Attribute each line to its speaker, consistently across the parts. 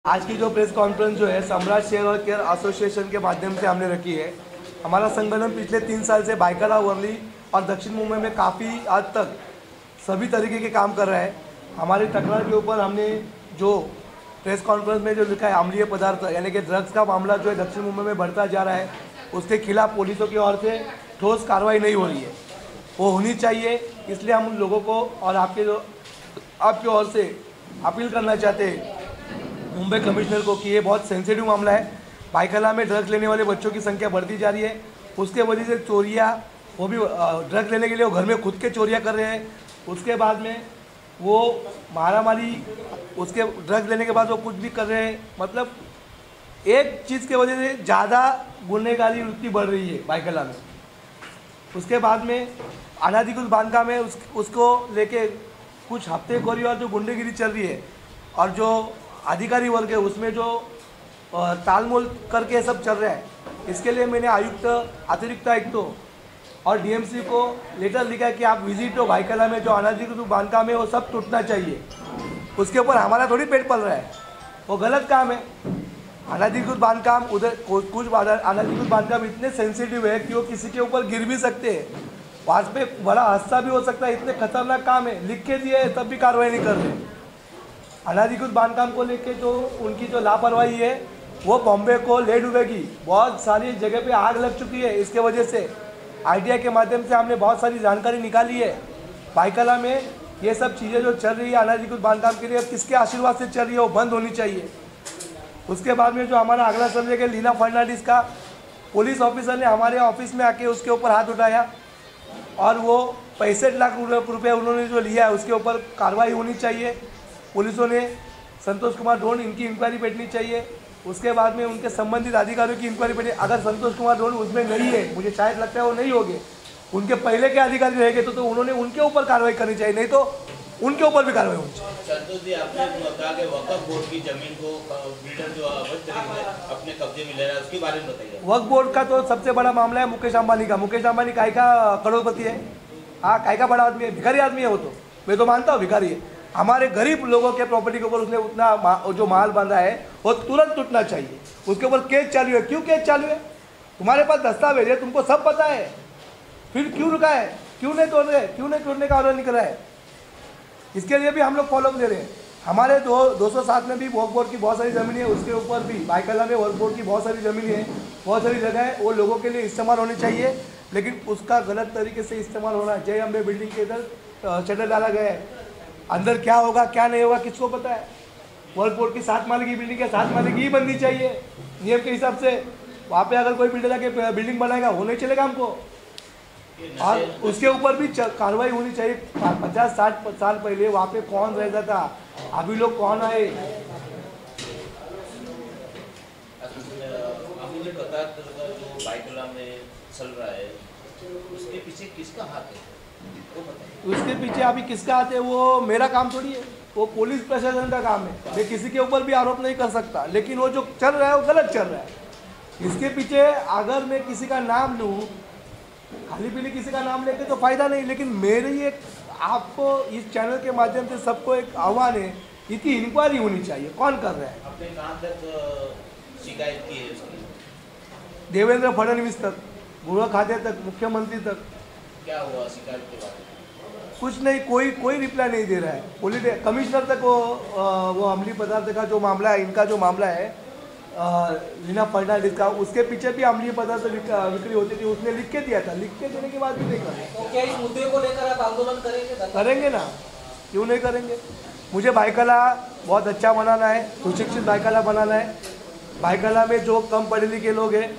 Speaker 1: आज की जो प्रेस कॉन्फ्रेंस जो है सम्राट शेयर केयर एसोसिएशन के माध्यम से हमने रखी है। हमारा संगठन पिछले 3 साल से भायखला, वर्ली और दक्षिण मुंबई में काफ़ी हद तक सभी तरीके के काम कर रहा है। हमारी तकरार के ऊपर हमने जो प्रेस कॉन्फ्रेंस में जो लिखा है, अम्लीय पदार्थ यानी कि ड्रग्स का मामला जो है दक्षिण मुंबई में बढ़ता जा रहा है, उसके खिलाफ पुलिसों की ओर से ठोस कार्रवाई नहीं हो रही है, वो होनी चाहिए। इसलिए हम उन लोगों को और आपकी ओर से अपील करना चाहते हैं मुंबई कमिश्नर को कि ये बहुत सेंसिटिव मामला है। भायखला में ड्रग्स लेने वाले बच्चों की संख्या बढ़ती जा रही है, उसके वजह से चोरियाँ, वो भी ड्रग्स लेने के लिए वो घर में खुद के चोरियाँ कर रहे हैं, उसके बाद में वो मारामारी, उसके ड्रग्स लेने के बाद वो कुछ भी कर रहे हैं। मतलब एक चीज़ की वजह से ज़्यादा गुनहगारी वृत्ति बढ़ रही है भायखला में। उसके बाद में अनाधिकृत बांधकाम है, उसको लेके कुछ हफ्तेखोरी और जो गुंडेगिरी चल रही है और जो अधिकारी वर्ग है उसमें जो तालमोल करके सब चल रहा है। इसके लिए मैंने अतिरिक्त आयुक्तों और डीएमसी को लेटर लिखा कि आप विजिट हो भायखला में जो अनाधिकृत बांधकाम है वो सब टूटना चाहिए। उसके ऊपर हमारा थोड़ी पेट पल रहा है, वो गलत काम है। अनाधिकृत बांधकाम उधर कुछ अनाधिकृत बांधकाम इतने सेंसिटिव है कि वो किसी के ऊपर गिर भी सकते हैं, वहाँ पे बड़ा हादसा भी हो सकता है। इतने खतरनाक काम है, लिख के दिए तब भी कार्रवाई नहीं कर रहे। अनाधिकृत बांधकाम को लेके जो उनकी जो लापरवाही है वो बॉम्बे को ले डूबेगी। बहुत सारी जगह पे आग लग चुकी है, इसके वजह से आईटीआई के माध्यम से हमने बहुत सारी जानकारी निकाली है। भायखला में ये सब चीज़ें जो चल रही है अनाधिकृत बांधकाम के लिए किसके आशीर्वाद से चल रही है, वो बंद होनी चाहिए। उसके बाद में जो हमारा अगला सब्जेक्ट है लीना फर्नांडिस का, पुलिस ऑफिसर ने हमारे ऑफिस में आके उसके ऊपर हाथ उठाया और वो 65 लाख रुपये उन्होंने जो लिया है उसके ऊपर कार्रवाई होनी चाहिए। पुलिसों ने संतोष कुमार ढोंड, इनकी इंक्वायरी बैठनी चाहिए। उसके बाद में उनके संबंधित अधिकारियों की इंक्वायरी बैठे। अगर संतोष कुमार ढोंड उसमें नहीं है, मुझे शायद लगता है वो नहीं होंगे, उनके पहले के अधिकारी रहेंगे तो उन्होंने उनके ऊपर कार्रवाई करनी चाहिए, नहीं तो उनके ऊपर भी कार्रवाई होनी चाहिए।
Speaker 2: संतोष जी, आपने कहा कि वक्फ बोर्ड की जमीन को बिल्डर जो अवैध तरीके से अपने कब्जे में ले रहा है, उसके बारे में बताइए।
Speaker 1: वक्फ बोर्ड का तो सबसे बड़ा मामला है मुकेश अंबानी का। मुकेश अंबानी काय का करोड़पति है, हाँ काय का बड़ा आदमी है, भिखारी आदमी है वो तो, मैं तो मानता हूँ भिखारी है। हमारे गरीब लोगों के प्रॉपर्टी के ऊपर उसने उतना जो माल बांधा है वो तुरंत टूटना चाहिए। उसके ऊपर केस चालू है, क्यों केस चालू है? तुम्हारे पास दस्तावेज है, तुमको सब पता है, फिर क्यों रुका है? क्यों नहीं तोड़ रहे? क्यों नहीं तोड़ने का ऑर्डर निकल रहा है? इसके लिए भी हम लोग फॉलोअप ले रहे हैं। हमारे 207 में भी वक्फ बोर्ड की बहुत सारी ज़मीन है, उसके ऊपर भी भायखला में वक्फ बोर्ड की बहुत सारी ज़मीन है, बहुत सारी जगह है, वो लोगों के लिए इस्तेमाल होनी चाहिए, लेकिन उसका गलत तरीके से इस्तेमाल होना। जय अम्बे बिल्डिंग के इधर शटर डाला गया है, अंदर क्या होगा क्या नहीं होगा किसको पता है। वक्फ बोर्ड की 7 माले की बिल्डिंग है, 7 माले की ही बननी चाहिए नियम के हिसाब से। वहाँ पे अगर कोई बिल्डर आके बिल्डिंग बनाएगा वो नहीं चलेगा हमको, और उसके ऊपर भी कार्रवाई होनी चाहिए। 50-60 साल पहले वहाँ पे कौन रहता था, अभी लोग कौन आए?
Speaker 2: मुझे बता जो भायखला में चल रहा है उसके पीछे किसका हाथ है वो बताइए।
Speaker 1: उसके पीछे अभी किसका हाथ है वो मेरा काम थोड़ी है, वो पुलिस प्रशासन का काम है। मैं किसी के ऊपर भी आरोप नहीं कर सकता, लेकिन वो जो चल रहा है वो गलत चल रहा है। इसके पीछे अगर मैं किसी का नाम लूँ, खाली पीली किसी का नाम लेके तो फायदा नहीं, लेकिन मेरी एक आपको इस चैनल के माध्यम से सबको एक आह्वान है, इसकी इंक्वायरी होनी चाहिए, कौन कर रहा है।
Speaker 2: आपने कहाँ तक शिकायत की है उसकी?
Speaker 1: देवेंद्र फडणवीस तक, गृह खाते तक, मुख्यमंत्री तक।
Speaker 2: क्या हुआ शिकायत के बाद?
Speaker 1: कुछ नहीं, कोई रिप्लाई नहीं दे रहा है। पुलिस कमिश्नर तक वो अम्लीय पदार्थ का जो मामला है, इनका जो मामला है लीना फर्नांडिस का, उसके पीछे भी अम्लीय पदार्थ बिक्री होती थी, उसने लिख के दिया था, लिख के देने के बाद भी नहीं कर।
Speaker 3: तो क्या इस मुद्दे को लेकर आप आंदोलन करेंगे?
Speaker 1: करेंगे ना, क्यों नहीं करेंगे। मुझे भायखला बहुत अच्छा बनाना है, सुशिक्षित भायखला बनाना है। भायखला में जो कम पढ़े लिखे लोग हैं,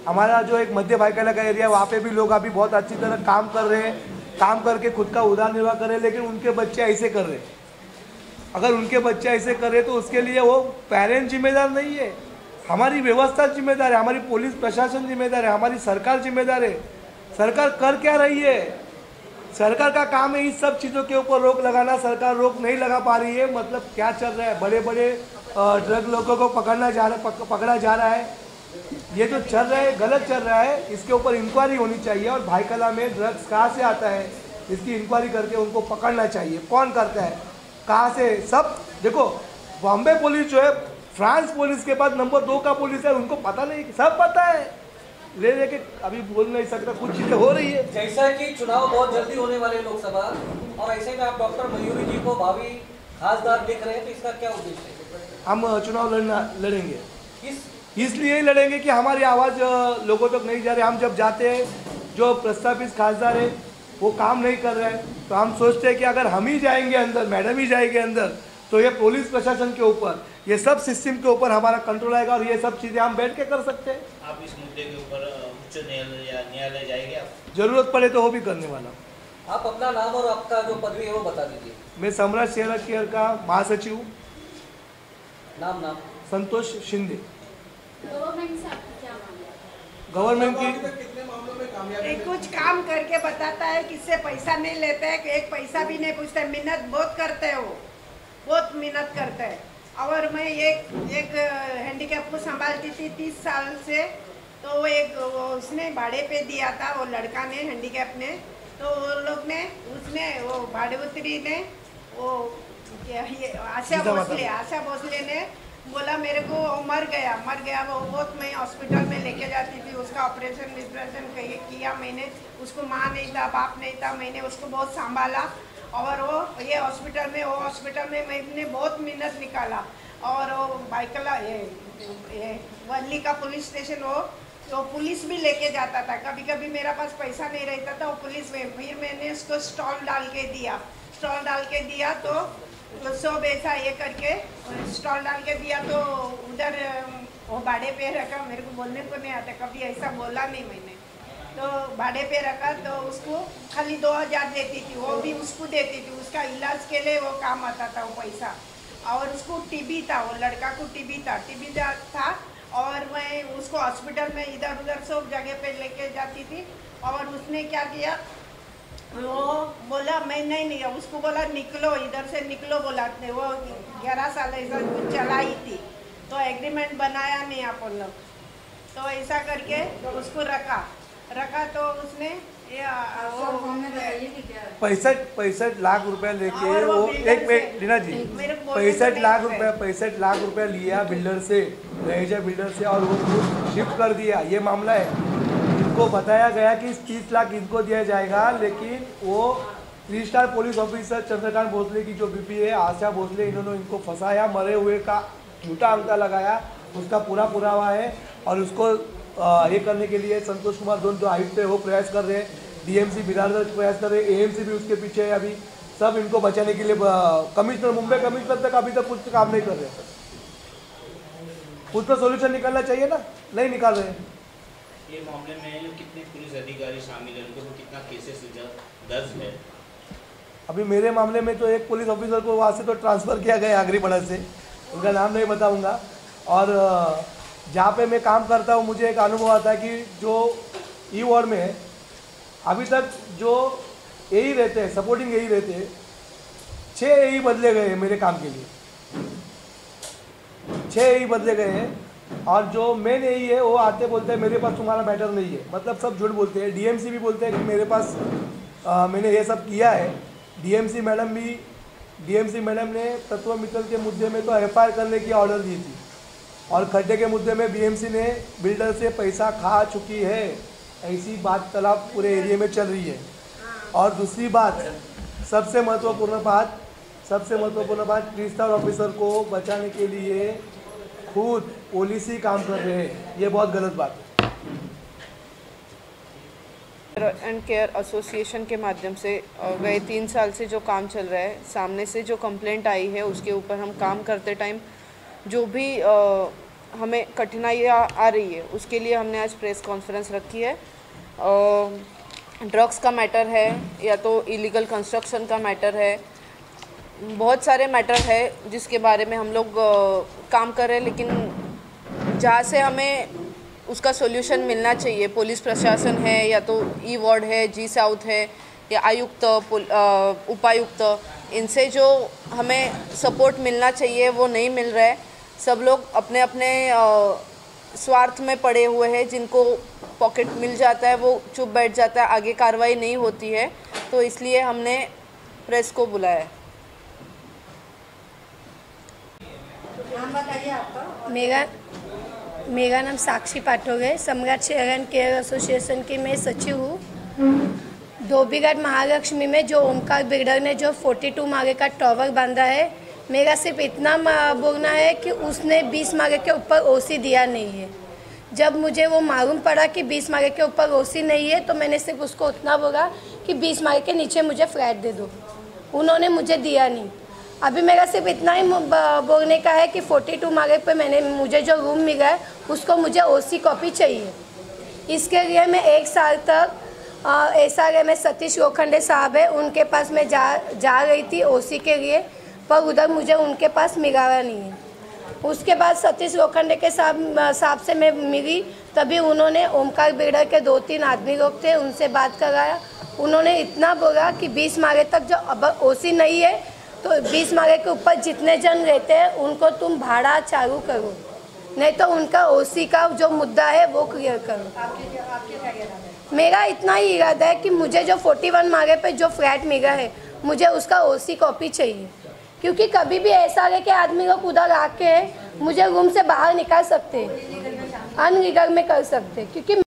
Speaker 1: हमारा जो एक मध्य भायखला का एरिया, वहाँ पे भी लोग अभी बहुत अच्छी तरह काम कर रहे हैं, काम करके खुद का उदार निर्वाह कर रहे हैं, लेकिन उनके बच्चे ऐसे कर रहे हैं। अगर उनके बच्चे ऐसे कर रहे तो उसके लिए वो पेरेंट जिम्मेदार नहीं है, हमारी व्यवस्था जिम्मेदार है, हमारी पुलिस प्रशासन जिम्मेदार है, हमारी सरकार जिम्मेदार है। सरकार कर क्या रही है? सरकार का काम है इस सब चीज़ों के ऊपर रोक लगाना, सरकार रोक नहीं लगा पा रही है। मतलब क्या चल रहा है, बड़े बड़े ड्रग लोगों को पकड़ा जा रहा है, ये जो चल रहा है गलत चल रहा है। इसके ऊपर इंक्वायरी होनी चाहिए, और भायखला में ड्रग्स कहाँ से आता है इसकी इंक्वायरी करके उनको पकड़ना चाहिए, कौन करता है, कहाँ से। सब देखो, बॉम्बे पुलिस जो है फ्रांस पुलिस के बाद नंबर 2 का पुलिस है, उनको पता नहीं, सब पता है, ले लेके अभी बोल नहीं सकता, कुछ चीज़ें हो रही है।
Speaker 3: जैसा कि चुनाव बहुत जल्दी होने वाले लोकसभा, और ऐसे में आप डॉक्टर मयूरी जी को भावी खासदार देख रहे हैं, तो इसका क्या उद्देश्य है?
Speaker 1: हम चुनाव लड़ेंगे,
Speaker 3: किस
Speaker 1: इसलिए ही लड़ेंगे कि हमारी आवाज़ लोगों तक नहीं जा रही। हम जब जाते हैं, जो प्रस्तावित खासदार है वो काम नहीं कर रहे हैं, तो हम सोचते हैं कि अगर हम ही जाएंगे अंदर, मैडम ही जाएंगे अंदर, तो ये पुलिस प्रशासन के ऊपर, ये सब सिस्टम के ऊपर हमारा कंट्रोल आएगा, और ये सब चीज़ें हम बैठ के कर सकते हैं।
Speaker 2: आप इस मुद्दे के ऊपर उच्च न्यायालय या न्यायालय जाएंगे आप?
Speaker 1: जरूरत पड़े तो वो भी करने वाला।
Speaker 3: आप अपना नाम और आपका जो पदवी है वो बता दीजिए।
Speaker 1: मैं सम्राट शेयर केयर का महासचिव हूँ।
Speaker 3: नाम
Speaker 1: संतोष शिंदे।
Speaker 4: गवर्नमेंट से आपकी क्या मांग है?
Speaker 1: गवर्नमेंट की
Speaker 5: ये कुछ काम करके बताता है, किससे पैसा नहीं लेते है, कि एक पैसा भी नहीं पूछते, मेहनत बहुत करते हैं, वो बहुत मेहनत करते हैं। और मैं एक हैंडीकैप को संभालती थी 30 साल से, तो वो उसने भाड़े पे दिया था, वो लड़का ने, हैंडीकैप ने, तो वो लोग ने, उसने, वो भाड़ेउतरी ने, वो ये आशा भोसले ने बोला मेरे को, वो मर गया, वो बहुत, मैं हॉस्पिटल में लेके जाती थी, उसका ऑपरेशन किया मैंने, उसको माँ नहीं था, बाप नहीं था, मैंने उसको बहुत संभाला, और वो हॉस्पिटल में मैंने बहुत मेहनत निकाला। और वो बाइकला ये वर्ली का पुलिस स्टेशन, वो पुलिस भी लेके जाता था, कभी कभी मेरा पास पैसा नहीं रहता था, वो पुलिस में, फिर मैंने उसको स्टॉल डाल के दिया, तो सब ऐसा ये करके स्टॉल डाल के दिया, तो उधर वो भाड़े पे रखा, मेरे को बोलने को नहीं आता, कभी ऐसा बोला नहीं मैंने, तो भाड़े पे रखा, तो उसको खाली 2000 देती थी, वो भी उसको देती थी, उसका इलाज के लिए वो काम आता था वो पैसा। और उसको टीबी था, वो लड़का को टीबी था, और मैं उसको हॉस्पिटल में इधर उधर सब जगह पे लेके जाती थी, और उसने क्या किया, वो बोला मैं नहीं, उसको बोला निकलो, इधर से निकलो बोला, वो 11 साल ऐसा कुछ चलाई थी, तो एग्रीमेंट बनाया नहीं अपन लोग, तो ऐसा करके उसको रखा, तो उसने
Speaker 1: 65 लाख रुपया लेके वो एक मिनट लीना जी, 65 लाख रुपया लिया बिल्डर से, रहीजा बिल्डर से, और वो शिफ्ट कर दिया। ये मामला है, इनको बताया गया कि 30 लाख इनको दिया जाएगा, लेकिन वो 3 star police officer Chandrakant Bhosale की जो बीपी है आशा भोसले, इन्होंने इनको फंसाया, मरे हुए का झूठा अंकड़ा लगाया, उसका पूरा पुरावा है, और उसको ये करने के लिए संतोष कुमार दोनों जो आयुक्त है वो प्रयास कर रहे हैं, डीएमसी बिरादर प्रयास कर रहे हैं, एएमसी भी उसके पीछे है, अभी सब इनको बचाने के लिए कमिश्नर, मुंबई कमिश्नर तक अभी तक कुछ काम नहीं कर रहे हैं। कुछ तो सोल्यूशन निकालना चाहिए ना, नहीं निकाल रहे हैं।
Speaker 2: ये मामले में कितने पुलिस अधिकारी शामिल हैं, उनको कितना केसेस दर्ज है?
Speaker 1: अभी मेरे मामले में तो एक पुलिस ऑफिसर को वहाँ से तो ट्रांसफ़र किया गया आगरी बढ़त से, उनका नाम नहीं बताऊंगा, और जहाँ पे मैं काम करता हूँ मुझे एक अनुभव आता है कि जो ई वार्ड में है, अभी तक जो यही रहते हैं, सपोर्टिंग यही रहते हैं, 6 यही बदले गए हैं मेरे काम के लिए, 6 यही बदले गए हैं, और जो मेन यही है वो आते बोलते हैं मेरे पास तुम्हारा मैटर नहीं है, मतलब सब झूठ बोलते हैं। डीएमसी भी बोलते हैं कि मेरे पास मैंने ये सब किया है। डीएमसी मैडम ने तत्व मित्तल के मुद्दे में तो एफआईआर करने की ऑर्डर दी थी, और खड्डे के मुद्दे में बीएमसी ने बिल्डर से पैसा खा चुकी है, ऐसी बात तालाब पूरे एरिया में चल रही है। और दूसरी बात, सबसे महत्वपूर्ण बात, 3 स्टार ऑफिसर को बचाने के लिए खुद पुलिस ही काम कर रहे हैं, ये बहुत गलत बात है।
Speaker 6: एंड केयर एसोसिएशन के माध्यम से गए 3 साल से जो काम चल रहा है, सामने से जो कंप्लेंट आई है उसके ऊपर हम काम करते टाइम जो भी हमें कठिनाइयाँ आ रही है उसके लिए हमने आज प्रेस कॉन्फ्रेंस रखी है। ड्रग्स का मैटर है या तो इलीगल कंस्ट्रक्शन का मैटर है, बहुत सारे मैटर है जिसके बारे में हम लोग काम कर रहे हैं, लेकिन जहाँ से हमें उसका सॉल्यूशन मिलना चाहिए, पुलिस प्रशासन है या तो ई वार्ड है, जी साउथ है या आयुक्त उपायुक्त, इनसे जो हमें सपोर्ट मिलना चाहिए वो नहीं मिल रहा है। सब लोग अपने अपने स्वार्थ में पड़े हुए हैं, जिनको पॉकेट मिल जाता है वो चुप बैठ जाता है, आगे कार्रवाई नहीं होती है, तो इसलिए हमने प्रेस को बुलाया है।
Speaker 5: नाम बताइए आपका।
Speaker 7: मेरा नाम साक्षी पाठक है। सम्राट शेयर केयर एसोसिएशन की मैं सचिव हूँ। धोबीघाट महालक्ष्मी में जो ओमकार बिल्डर ने जो 42 माले का टॉवर बांधा है, मेरा सिर्फ इतना बोलना है कि उसने 20 माले के ऊपर ओसी दिया नहीं है। जब मुझे वो मालूम पड़ा कि 20 माले के ऊपर ओसी नहीं है तो मैंने सिर्फ उसको उतना बोला कि 20 माले के नीचे मुझे फ्लैट दे दो। उन्होंने मुझे दिया नहीं। अभी मेरा सिर्फ इतना ही बोलने का है कि 42 माले पे मुझे जो रूम मिला है उसको मुझे ओसी कॉपी चाहिए। इसके लिए मैं 1 साल तक SRA में सतीश लोखंडे साहब है, उनके पास मैं जा रही थी ओसी के लिए, पर उधर मुझे उनके पास मिला नहीं है। उसके बाद सतीश लोखंडे के साहब से मैं मिली, तभी उन्होंने ओमकार बिल्डर के 2-3 आदमी लोग थे, उनसे बात कराया। उन्होंने इतना बोला कि 20 माले तक जो अब ओसी नहीं है तो 20 माले के ऊपर जितने जन रहते हैं उनको तुम भाड़ा चालू करो, नहीं तो उनका ओसी का जो मुद्दा है वो क्लियर करो। मेरा इतना ही इरादा है कि मुझे जो 41 माले पे जो फ्लैट मिला है मुझे उसका ओसी कॉपी चाहिए, क्योंकि कभी भी SRA के आदमी लोग उधर आके मुझे रूम से बाहर निकाल सकते हैं, अनलीगल में कर सकते हैं। क्योंकि